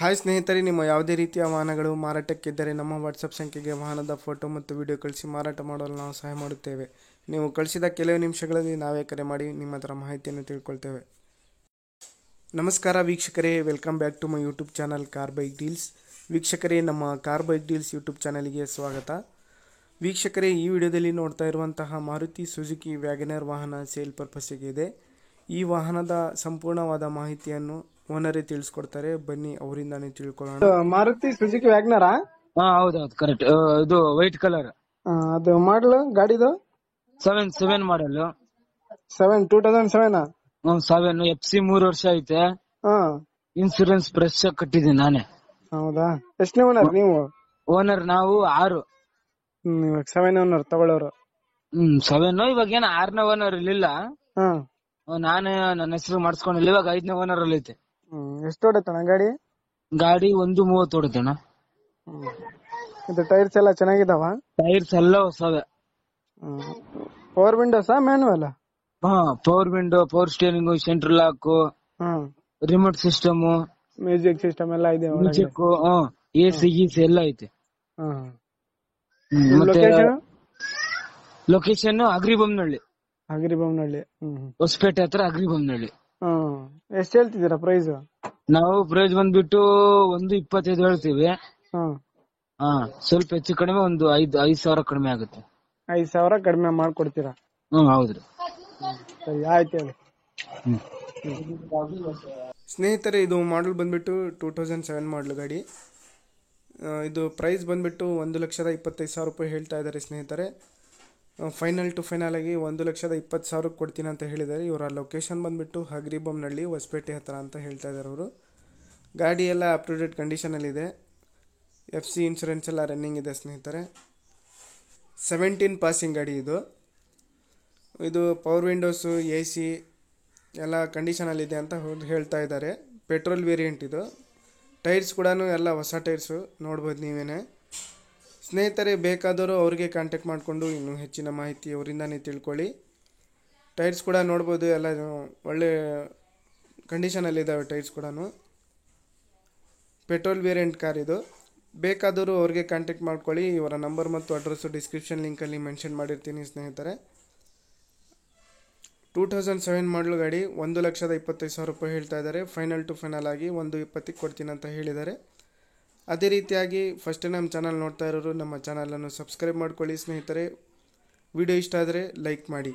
Hi ಸ್ನೇಹಿತರೆ, ನಿಮ್ಮ ಯಾವುದೇ ರೀತಿಯ ವಾಹನಗಳು ಮಾರಾಟಕ್ಕಿದ್ದರೆ ನಮ್ಮ ವಾಟ್ಸಪ್ ಸಂಖ್ಯೆಗೆ ವಾಹನದ ಫೋಟೋ ಮತ್ತು ವಿಡಿಯೋ ಕಳಿಸಿ ಮಾರಾಟ ಮಾಡಲು ನಾವು ಸಹಾಯ ಮಾಡುತ್ತೇವೆ. ನೀವು ಕಳಿಸಿದ ಕೆಲವು ನಿಮಿಷಗಳಲ್ಲಿ ನಾವೇ ಕರೆ ಮಾಡಿ ನಿಮ್ಮ ಹತ್ರ ಮಾಹಿತಿಯನ್ನು ತಿಳ್ಕೊಳ್ತೇವೆ. ನಮಸ್ಕಾರ ವೀಕ್ಷಕರೇ, welcome back to my YouTube channel car bike deals. ವೀಕ್ಷಕರೇ, ನಮ್ಮ ಕಾರ್ ಬೈಕ್ ಡೀಲ್ಸ್ ಯೂಟ್ಯೂಬ್ ಚಾನಲ್ಗೆ ಸ್ವಾಗತ. ವೀಕ್ಷಕರೇ, ಈ ವಿಡಿಯೋದಲ್ಲಿ ನೋಡ್ತಾ ಇರುವಂತಹ ಮಾರುತಿ ಸುಜುಕಿ ವ್ಯಾಗನರ್ ವಾಹನ ಸೇಲ್ ಪರ್ಪಸ್ಸಿಗೆ ಇದೆ. ಈ ವಾಹನದ ಸಂಪೂರ್ಣವಾದ ಮಾಹಿತಿಯನ್ನು ಓನರೇ ತಿಳಿಸ್ಕೊಡ್ತಾರೆ. ಬನ್ನಿ ಅವರಿಂದಾನೇ ತಿಳ್ಕೊಳ್ಳೋಣ. ಮಾರುತಿ ಸುಜುಕಿ ವ್ಯಾಗ್ನರಾ? ಹೌದೌದು, ಕರೆಕ್ಟ್. ಇದು ವೈಟ್ ಕಲರ್. ಅದು ಮಾಡಲು ಗಾಡಿದು 7 ಮಾಡಲ್. 2007. 7 FC 3 ವರ್ಷ ಐತೆ. ಇನ್ಸೂರೆನ್ಸ್ ಫ್ರೆಶ್ ಕಟ್ಟಿದ್ದೀನಿ ನಾನೇ. ಹೌದಾ? ಎಷ್ಟನೇ ಓನರ್ ನೀವು? ಓನರ್ ನಾವು 6. ಇವಾಗ 7 ಓನರ್ ತಗೊಳ್ಳೋರು. 7 ಇವಾಗ ಏನ 6ನೇ ಓನರ್ ಇರ್ಲಿಲ್ಲ. ನಾನೇ ನನ್ನ ಹೆಸರು ಮಾಡಿಸ್ಕೊಂಡಿಲ್ಲ. ಇವಾಗ 5ನೇ ಓನರ್ ಅಲ್ಲಿ ಐತೆ. ಎಷ್ಟು ಹೊಡೆತಣ್ಣ ಗಾಡಿ 1.30 ಹೊಡೆತಣ್ಣ. ಇದು ಟೈರ್ಸ್ ಎಲ್ಲ ಚೆನ್ನಾಗಿದಾವ? ಟೈರ್ಸ್ ಎಲ್ಲ ಹೊಸವೆ. ಪವರ್ ವಿಂಡೋಸಾ manual? Power window, power steering, central lock, remote system, music system ಎಲ್ಲ ಇದೆ. ಮ್ಯೂಸಿಕ್, AC ಗೀಸಿ ಎಲ್ಲ ಐತೆ. ಮತ್ತೆ ಲೊಕೇಶನ್ ಅಗ್ರಿಬೊಮ್ಮನಹಳ್ಳಿ. ಹೊಸಪೇಟೆ ಹತ್ರ ಅಗ್ರಿಬೊಮ್ಮನಹಳ್ಳಿ. ಎಷ್ಟು ಹೇಳ್ತಿದ್ದೀರಾ ಪ್ರೈಸ್? ನಾವು ಪ್ರೈಸ್ ಬಂದ್ಬಿಟ್ಟು 1.25 ಹೇಳ್ತೀವಿ. ಸ್ವಲ್ಪ ಹೆಚ್ಚು ಕಡಿಮೆ ಒಂದು 5,000 ಕಡಿಮೆ ಆಗುತ್ತೆ. 5,000 ಕಡಿಮೆ ಮಾಡ್ಕೊಡ್ತೀರಾ? ಹೌದ್ರಿ. ಸರಿ, ಆಯ್ತು ಹೇಳಿ. ಸ್ನೇಹಿತರೆ, ಇದು ಮಾಡಲ್ ಬಂದ್ಬಿಟ್ಟು 2007 ಮಾಡಲ್ ಗಾಡಿ. ಇದು ಪ್ರೈಸ್ ಬಂದ್ಬಿಟ್ಟು 1,25,000 ರೂಪಾಯಿ ಹೇಳ್ತಾ ಇದ್ದಾರೆ ಸ್ನೇಹಿತರೆ. ಫೈನಲ್ ಟು ಫೈನಲ್ ಆಗಿ 1,20,000 ಕೊಡ್ತೀನಿ ಅಂತ ಹೇಳಿದ್ದಾರೆ. ಇವರ ಲೊಕೇಶನ್ ಬಂದ್ಬಿಟ್ಟು ಅಗ್ರಿಬೊಮ್ಮನಹಳ್ಳಿ, ಹೊಸಪೇಟೆ ಹತ್ರ ಅಂತ ಹೇಳ್ತಾ ಇದ್ದಾರೆ ಅವರು. ಗಾಡಿ ಎಲ್ಲ ಅಪ್ ಟು ಡೇಟ್ ಕಂಡೀಷನಲ್ಲಿದೆ. FC ಇನ್ಶೂರೆನ್ಸ್ ಎಲ್ಲ ರನ್ನಿಂಗ್ ಇದೆ ಸ್ನೇಹಿತರೆ. 17 ಪಾಸಿಂಗ್ ಗಾಡಿ ಇದು. ಪವರ್ ವಿಂಡೋಸು, AC ಎಲ್ಲ ಕಂಡೀಷನಲ್ಲಿದೆ ಅಂತ ಹೇಳ್ತಾ ಇದ್ದಾರೆ. ಪೆಟ್ರೋಲ್ ವೇರಿಯಂಟ್ ಇದು. ಟೈರ್ಸ್ ಕೂಡ ಎಲ್ಲ ಹೊಸ ಟೈರ್ಸು, ನೋಡ್ಬೋದು ನೀವೇನೆ. ಸ್ನೇಹಿತರೆ, ಬೇಕಾದವರು ಅವ್ರಿಗೆ ಕಾಂಟ್ಯಾಕ್ಟ್ ಮಾಡಿಕೊಂಡು ಇನ್ನೂ ಹೆಚ್ಚಿನ ಮಾಹಿತಿ ಅವರಿಂದಾನೇ ತಿಳ್ಕೊಳ್ಳಿ. ಟೈರ್ಸ್ ಕೂಡ ನೋಡ್ಬೋದು, ಎಲ್ಲ ಒಳ್ಳೆ ಕಂಡೀಷನಲ್ಲಿದ್ದಾವೆ ಟೈರ್ಸ್ ಕೂಡ. ಪೆಟ್ರೋಲ್ ವೇರಿಯಂಟ್ ಕಾರ್ ಇದು. ಬೇಕಾದವರು ಅವ್ರಿಗೆ ಕಾಂಟ್ಯಾಕ್ಟ್ ಮಾಡ್ಕೊಳ್ಳಿ. ಇವರ ನಂಬರ್ ಮತ್ತು ಅಡ್ರೆಸ್ಸು ಡಿಸ್ಕ್ರಿಪ್ಷನ್ ಲಿಂಕಲ್ಲಿ ಮೆನ್ಷನ್ ಮಾಡಿರ್ತೀನಿ ಸ್ನೇಹಿತರೆ. 2007 ಮಾಡಲು ಗಾಡಿ 1,25,000 ರೂಪಾಯಿ ಹೇಳ್ತಾ ಇದ್ದಾರೆ. ಫೈನಲ್ ಟು ಫೈನಲ್ ಆಗಿ 1.20 ಕೊಡ್ತೀನಿ ಅಂತ ಹೇಳಿದ್ದಾರೆ. ಅದೇ ರೀತಿಯಾಗಿ ಫಸ್ಟ್ ನಮ್ಮ ಚಾನಲ್ ನೋಡ್ತಾ ಇರೋರು ನಮ್ಮ ಚಾನಲನ್ನು ಸಬ್ಸ್ಕ್ರೈಬ್ ಮಾಡ್ಕೊಳ್ಳಿ ಸ್ನೇಹಿತರೆ. ವಿಡಿಯೋ ಇಷ್ಟ ಆದರೆ ಲೈಕ್ ಮಾಡಿ.